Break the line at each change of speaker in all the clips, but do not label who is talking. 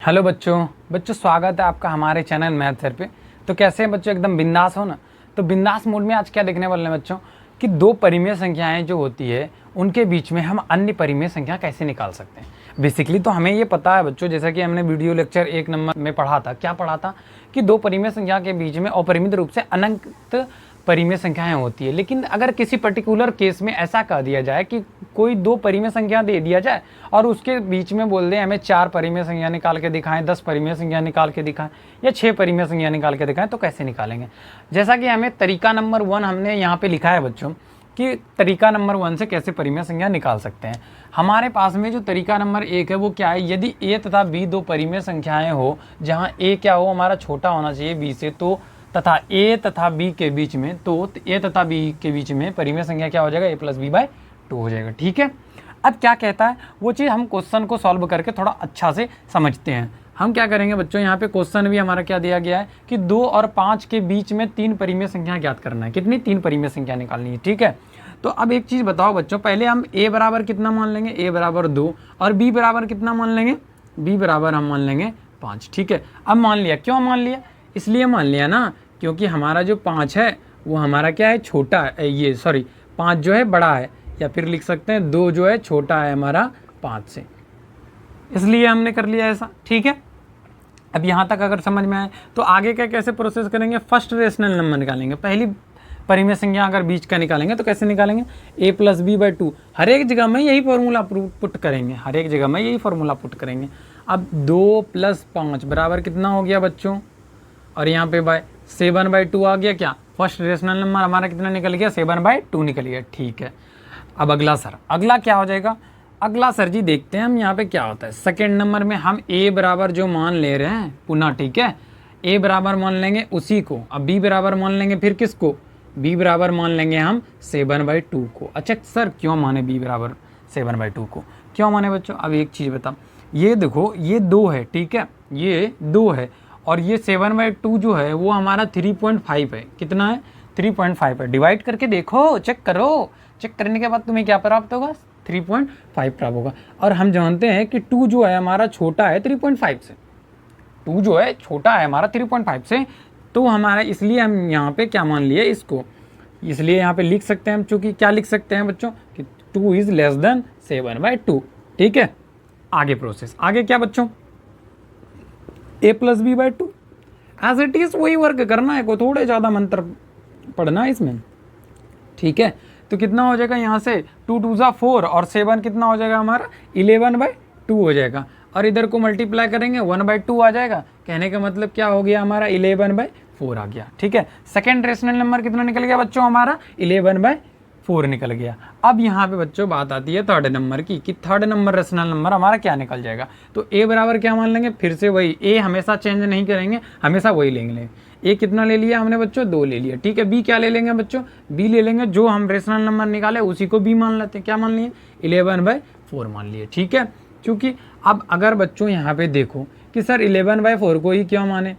Hello बच्चों बच्चों स्वागत है आपका हमारे चैनल मैथ सर पे। तो कैसे हैं बच्चों, एकदम बिंदास हो ना। तो बिंदास मूड में आज क्या देखने वाले हैं बच्चों कि दो परिमेय संख्याएं जो होती है उनके बीच में हम अन्य परिमेय संख्या कैसे निकाल सकते हैं। बेसिकली तो हमें ये पता है बच्चों, जैसा कि हमने वीडियो लेक्चर 1 नंबर में पढ़ा था। क्या पढ़ा था कि दो परिमेय संख्या के बीच में अपरिमित रूप से अनंत परिमेय संख्याएं होती है। लेकिन अगर किसी पर्टिकुलर केस में ऐसा कह दिया जाए कि कोई दो परिमेय संख्या दे दिया जाए और उसके बीच में बोल दें हमें 4 परिमेय संख्या निकाल के दिखाएं, 10 परिमेय संख्या निकाल के दिखाएं या 6 परिमेय संख्या निकाल के दिखाएं, तो कैसे निकालेंगे। जैसा कि हमें तरीका नंबर 1 हमने यहाँ पे लिखा है बच्चों कि तरीका नंबर 1 से कैसे परिमेय संख्या निकाल सकते हैं। हमारे पास में जो तरीका नंबर 1 है वो क्या है, यदि a तथा b दो परिमेय संख्याएं हो जहाँ a क्या हो हमारा छोटा होना चाहिए b से, तो तथा a तथा b के बीच में, तो a तथा b के बीच में परिमेय संख्या क्या हो जाएगा, a प्लस बी बाई 2 हो जाएगा। ठीक है, अब क्या कहता है वो चीज़ हम क्वेश्चन को सॉल्व करके थोड़ा अच्छा से समझते हैं। हम क्या करेंगे बच्चों, यहाँ पे क्वेश्चन भी हमारा क्या दिया गया है कि 2 और 5 के बीच में 3 परिमेय संख्या ज्ञात करना है। कितनी? 3 परिमेय संख्या निकालनी है। ठीक है, तो अब एक चीज़ बताओ बच्चों, पहले हम a बराबर कितना मान लेंगे, a बराबर 2, और b बराबर कितना मान लेंगे, b बराबर हम मान लेंगे 5। ठीक है, अब मान लिया, क्यों मान लिया, इसलिए मान लिया ना क्योंकि हमारा जो 5 है वो हमारा क्या है, छोटा है, ये सॉरी 5 जो है बड़ा है, या फिर लिख सकते हैं 2 जो है छोटा है हमारा 5 से, इसलिए हमने कर लिया ऐसा। ठीक है, अब यहाँ तक अगर समझ में आए तो आगे क्या कैसे प्रोसेस करेंगे, फर्स्ट रेशनल नंबर निकालेंगे। पहली परिमेय संख्या अगर बीच का निकालेंगे तो कैसे निकालेंगे, a प्लस बी बाई 2। हर एक जगह में यही फॉर्मूला पुट करेंगे, हर एक जगह में यही फॉर्मूला पुट करेंगे। अब 2 प्लस 5 बराबर कितना हो गया बच्चों, और यहाँ पे बाय 7/2 आ गया। क्या फर्स्ट रेशनल नंबर हमारा कितना निकल गया, 7/2 निकल गया। ठीक है, अब अगला सर, अगला क्या हो जाएगा, अगला सर जी देखते हैं हम यहाँ पे क्या होता है। सेकेंड नंबर में हम a बराबर जो मान ले रहे हैं पुनः, ठीक है, a बराबर मान लेंगे उसी को, अब b बराबर मान लेंगे फिर किसको, b बराबर मान लेंगे हम 7/2 को। अच्छा सर क्यों माने b बराबर 7/2 को, क्यों माने बच्चों, अब एक चीज़ बताओ, ये देखो ये 2 है, ठीक है, ये 2 है, और ये 7/2 जो है वो हमारा 3.5 है। कितना है, 3.5 है। डिवाइड करके देखो, चेक करो, चेक करने के बाद तुम्हें क्या प्राप्त होगा, 3.5 प्राप्त होगा। और हम जानते हैं कि 2 जो है हमारा छोटा है 3.5 से, 2 जो है छोटा है हमारा 3.5 से, तो हमारा इसलिए हम यहाँ पे क्या मान लिए इसको, इसलिए यहाँ पे लिख सकते हैं हम, चूँकि क्या लिख सकते हैं बच्चों कि 2 इज़ लेस देन 7/2। ठीक है, आगे प्रोसेस, आगे क्या बच्चों, a plus B by 2 as it is वही वर्क करना है, कोई थोड़े ज़्यादा मंत्र पढ़ना है इसमें। ठीक है, तो कितना हो जाएगा यहाँ से 2 2 ज़ा 4 और 7 कितना हो जाएगा हमारा 11/2 हो जाएगा, और इधर को मल्टीप्लाई करेंगे 1/2 आ जाएगा। कहने का मतलब क्या हो गया हमारा 11/4 आ गया। ठीक है, सेकेंड रेशनल नंबर कितना निकल गया बच्चों हमारा 11/4 निकल गया। अब यहाँ पे बच्चों बात आती है थर्ड नंबर की, कि थर्ड नंबर रेशनल नंबर हमारा क्या निकल जाएगा। तो a बराबर क्या मान लेंगे, फिर से वही, a हमेशा चेंज नहीं करेंगे, हमेशा वही लेंगे। a कितना ले लिया हमने बच्चों, 2 ले लिया। ठीक है, b क्या ले लेंगे बच्चों, b ले लेंगे, जो हम रेशनल नंबर निकाले उसी को b मान लेते हैं। क्या मान लिए, 11/4 मान लिए। ठीक है, क्योंकि अब अगर बच्चों यहाँ पे देखो कि सर 11/4 को ही क्यों माने,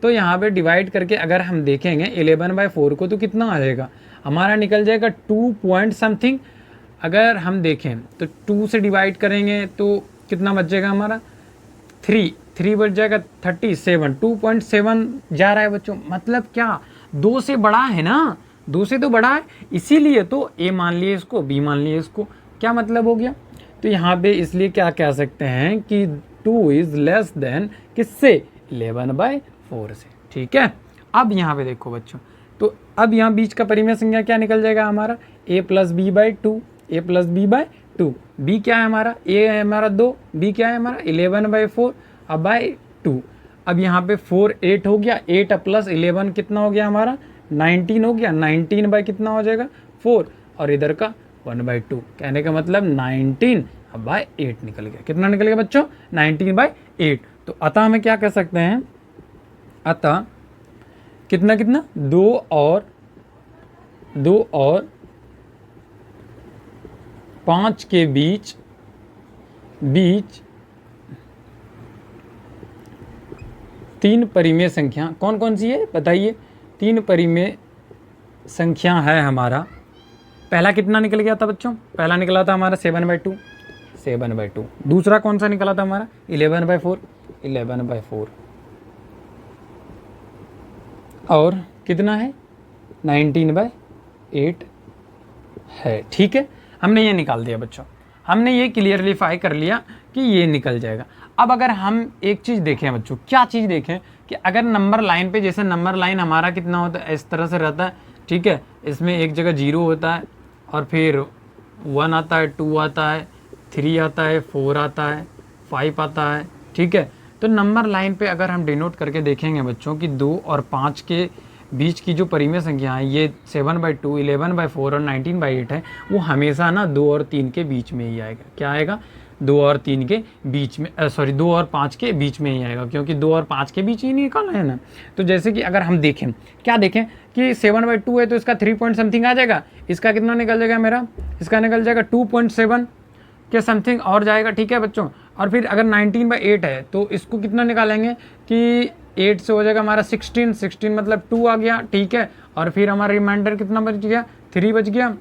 तो यहाँ पे डिवाइड करके अगर हम देखेंगे 11/4 को तो कितना आ जाएगा हमारा, निकल जाएगा 2 पॉइंट समथिंग। अगर हम देखें तो 2 से डिवाइड करेंगे तो कितना बच जाएगा हमारा, 3 बच जाएगा 37, 2.7 जा रहा है बच्चों। मतलब क्या 2 से बड़ा है ना, 2 से तो बड़ा है, इसीलिए तो a मान लिए इसको, b मान लिए इसको। क्या मतलब हो गया, तो यहाँ पे इसलिए क्या कह सकते हैं कि 2 इज़ लेस देन किससे, 11/4 से। ठीक है, अब यहाँ पे देखो बच्चों, तो अब यहाँ बीच का परिमेय संख्या क्या निकल जाएगा हमारा, a plus B by 2, a plus B by 2। b क्या है हमारा, a है हमारा 2, b क्या है हमारा 11/4 अब बाई 2। अब यहाँ पे 4 8 हो गया, 8 प्लस 11 कितना हो गया हमारा 19 हो गया, 19 बाई कितना हो जाएगा 4, और इधर का 1/2। कहने का मतलब 19 अब बाई 8 निकल गया। कितना निकल गया बच्चों, 19/8। तो अतः हमें क्या कह सकते हैं, अतः कितना कितना 2 और 5 के बीच 3 परिमेय संख्या कौन कौन सी है बताइए, 3 परिमेय संख्या है हमारा। पहला कितना निकल गया था बच्चों, पहला निकला था हमारा 7/2। दूसरा कौन सा निकला था हमारा 11/4। 11/4 और कितना है 19/8 है। ठीक है, हमने ये निकाल दिया बच्चों, हमने ये क्लियरलीफाई कर लिया कि ये निकल जाएगा। अब अगर हम एक चीज़ देखें बच्चों, क्या चीज़ देखें कि अगर नंबर लाइन पे, जैसे नंबर लाइन हमारा कितना होता है, इस तरह से रहता है। ठीक है, इसमें एक जगह 0 होता है और फिर 1 आता है, 2 आता है, 3 आता है, 4 आता है, 5 आता है। ठीक है, तो नंबर लाइन पे अगर हम डिनोट करके देखेंगे बच्चों कि 2 और 5 के बीच की जो परिमेय संख्या है, ये 7/2, 11/4 और 19/8 है, वो हमेशा ना 2 और 3 के बीच में ही आएगा। क्या आएगा? 2 और 3 के बीच में, 2 और 5 के बीच में ही आएगा, क्योंकि 2 और 5 के बीच ही निकाला है ना। तो जैसे कि अगर हम देखें, क्या देखें कि 7/2 है तो इसका 3 पॉइंट समथिंग आ जाएगा। इसका कितना निकल जाएगा मेरा? इसका निकल जाएगा 2.7 के समथिंग और जाएगा। ठीक है बच्चों, और फिर अगर 19/8 है तो इसको कितना निकालेंगे कि 8 से हो जाएगा हमारा 16 मतलब 2 आ गया। ठीक है, और फिर हमारा रिमाइंडर कितना बच गया? 3 बच गया,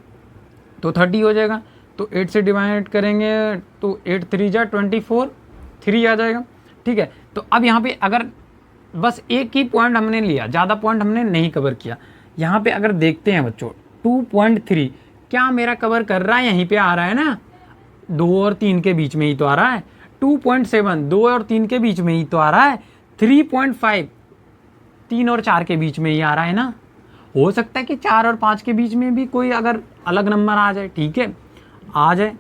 तो 30 हो जाएगा। तो 8 से डिवाइड करेंगे तो 8 3 जा 24, 3 आ जाएगा। ठीक है, तो अब यहाँ पे अगर बस एक ही पॉइंट हमने लिया, ज़्यादा पॉइंट हमने नहीं कवर किया। यहाँ पे अगर देखते हैं बच्चों 2.3 क्या मेरा कवर कर रहा है? यहीं पे आ रहा है ना, 2 और 3 के बीच में ही तो आ रहा है। 2.7 2 और 3 के बीच में ही तो आ रहा है। 3.5 3 और 4 के बीच में ही आ रहा है ना। हो सकता है कि 4 और 5 के बीच में भी कोई अगर अलग नंबर आ जाए, ठीक है, आ जाए,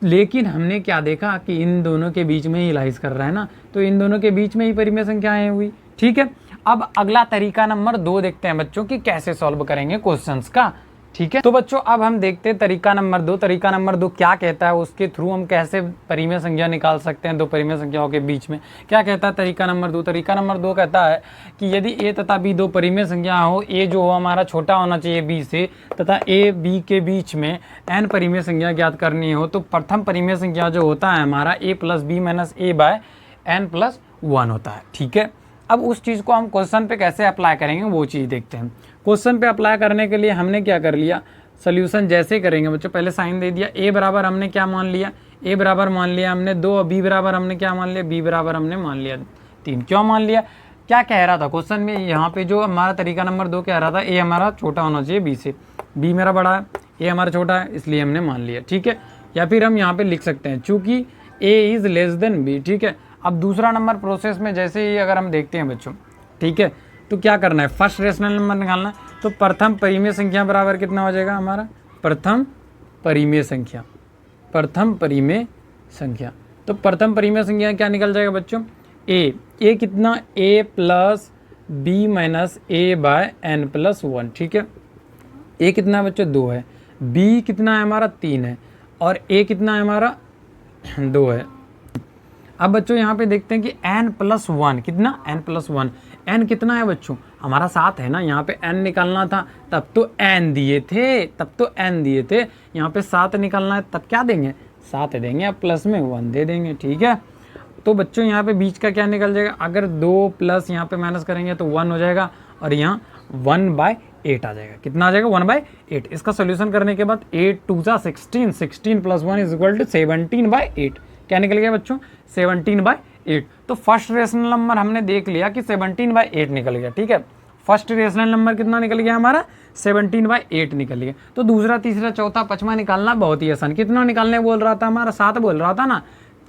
लेकिन हमने क्या देखा कि इन दोनों के बीच में ही लाइज कर रहा है ना, तो इन दोनों के बीच में ही परिमेय संख्याएं हुई। ठीक है, अब अगला तरीका नंबर 2 देखते हैं बच्चों कि कैसे सॉल्व करेंगे क्वेश्चंस का। ठीक है, तो बच्चों अब हम देखते हैं तरीका नंबर 2। तरीका नंबर 2 क्या कहता है, उसके थ्रू हम कैसे परिमेय संख्या निकाल सकते हैं दो परिमेय संख्याओं के बीच में। क्या कहता है तरीका नंबर 2? तरीका नंबर 2 कहता है कि यदि ए तथा बी दो परिमेय संख्या हो, ए जो हो हमारा छोटा होना चाहिए बी से, तथा ए बी के बीच में एन परिमेय संख्या ज्ञात करनी हो, तो प्रथम परिमेय संख्या जो होता है हमारा ए प्लस बी माइनस ए बाय एन प्लस 1 होता है। ठीक है, अब उस चीज़ को हम क्वेश्चन पे कैसे अप्लाई करेंगे वो चीज़ देखते हैं। क्वेश्चन पे अप्लाई करने के लिए हमने क्या कर लिया, सोल्यूशन जैसे करेंगे बच्चों, पहले साइन दे दिया। ए बराबर हमने क्या मान लिया? ए बराबर मान लिया हमने 2, और बी बराबर हमने क्या मान लिया? बी बराबर हमने मान लिया 3। क्यों मान लिया? क्या कह रहा था क्वेश्चन में? यहाँ पे जो हमारा तरीका नंबर 2 कह रहा था ए हमारा छोटा होना चाहिए बी से, बी मेरा बड़ा है, ए हमारा छोटा है, इसलिए हमने मान लिया। ठीक है, या फिर हम यहाँ पे लिख सकते हैं चूँकि A is less than B. ठीक है, अब दूसरा नंबर प्रोसेस में जैसे ही अगर हम देखते हैं बच्चों, ठीक है, तो क्या करना है? फर्स्ट रेशनल नंबर निकालना है। तो प्रथम परिमेय संख्या बराबर कितना हो जाएगा हमारा? प्रथम परिमेय संख्या, प्रथम परिमेय संख्या। तो प्रथम परिमेय संख्या क्या निकल जाएगा बच्चों? ए कितना? ए प्लस बी माइनस ए बाय एन प्लस 1। ठीक है, ए कितना है बच्चों? 2 है, बी कितना है हमारा? 3 है, और ए कितना है हमारा? 2 है। अब बच्चों यहाँ पे देखते हैं कि n प्लस 1 कितना? n प्लस 1, n कितना है बच्चों? हमारा 7 है ना, यहाँ पे n निकालना था, तब तो n दिए थे, यहाँ पे 7 निकालना है, तब क्या देंगे? 7 देंगे, अब प्लस में 1 दे देंगे। ठीक है, तो बच्चों यहाँ पे बीच का क्या निकल जाएगा? अगर 2 प्लस यहाँ पे माइनस करेंगे तो 1 हो जाएगा, और यहाँ 1/8 आ जाएगा। कितना आ जाएगा? 1/8। इसका सोल्यूशन करने के बाद 8 2 जा 16, 16 प्लस 1 इज इक्वल टू 17/8। क्या निकल गया बच्चों? 17/8। तो फर्स्ट रेशनल नंबर हमने देख लिया कि 17/8 निकल गया। ठीक है, फर्स्ट रेशनल नंबर कितना निकल गया हमारा? 17/8 निकल गया। तो दूसरा, तीसरा, चौथा, पांचवा निकालना बहुत ही आसान। कितना निकालने बोल रहा था हमारा? 7 बोल रहा था ना,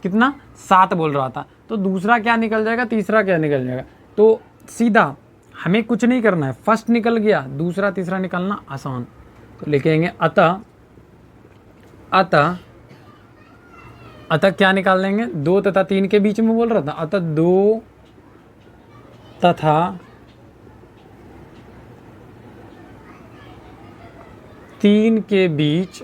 कितना? 7 बोल रहा था। तो दूसरा क्या निकल जाएगा, तीसरा क्या निकल जाएगा? तो सीधा हमें कुछ नहीं करना है, फर्स्ट निकल गया, दूसरा तीसरा निकालना आसान। तो लिखेंगे अतः क्या निकाल देंगे? 2 तथा 3 के बीच में बोल रहा था, अतः 2 तथा 3 के बीच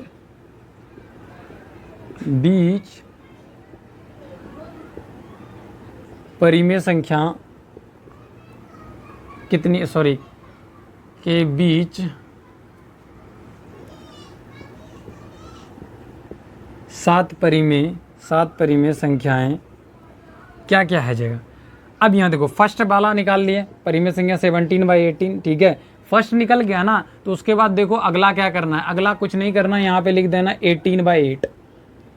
परिमेय संख्या कितनी? के बीच 7 परिमेय संख्याएं क्या क्या है जगह। अब यहाँ देखो फर्स्ट वाला निकाल लिए, परिमेय संख्या 17/18। ठीक है, फर्स्ट निकल गया ना, तो उसके बाद देखो अगला क्या करना है? अगला कुछ नहीं करना, यहाँ पे लिख देना 18/8।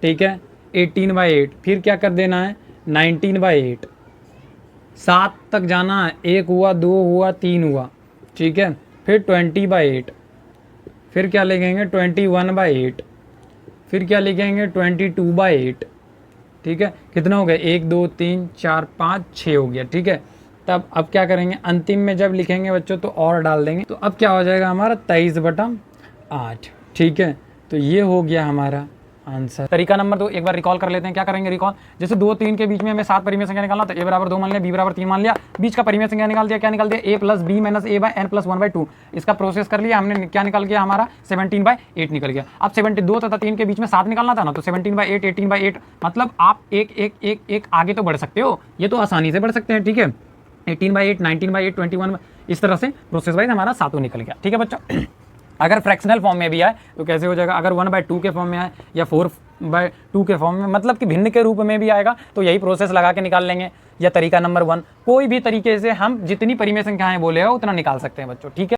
ठीक है, 18/8। फिर क्या कर देना है? 19/8। 7 तक जाना है, 1 हुआ, 2 हुआ, 3 हुआ, ठीक है। फिर 20/8, फिर क्या लिखेंगे 21/8, फिर क्या लिखेंगे 22/8, ठीक है। कितना हो गया 1 2 3 4 5 6 हो गया, ठीक है। तब अब क्या करेंगे, अंतिम में जब लिखेंगे बच्चों तो और डाल देंगे, तो अब क्या हो जाएगा हमारा 23/8, ठीक है। तो ये हो गया हमारा आंसर। तरीका नंबर 2 एक बार रिकॉल कर लेते हैं। क्या करेंगे रिकॉल, जैसे 2 3 के बीच में हमें 7 परिमेय संख्या निकालना, तो a बराबर 2 मान लिया, b बराबर 3 मान लिया, बीच का परिमेय संख्या निकाल दिया। क्या निकाल दिया, a plus B minus a by n plus 1/2। इसका प्रोसेस कर लिया हमने, क्या निकल गया हमारा 17/8 निकल गया। अब 72 तथा 3 के बीच में 7 निकालना था ना, तो 17/8 18/8, मतलब आप एक आगे तो बढ़ सकते हो, ये तो आसानी से बढ़ सकते हैं, ठीक है। 18/8 19/8 21, इस तरह से प्रोसेस वाइज हमारा 7 निकल गया, ठीक है बच्चों। अगर फ्रैक्शनल फॉर्म में भी आए तो कैसे हो जाएगा, अगर 1/2 के फॉर्म में आए या 4/2 के फॉर्म में, मतलब कि भिन्न के रूप में भी आएगा, तो यही प्रोसेस लगा के निकाल लेंगे। या तरीका नंबर 1, कोई भी तरीके से हम जितनी परिमेय संख्याएं बोले हो उतना निकाल सकते हैं बच्चों, ठीक है।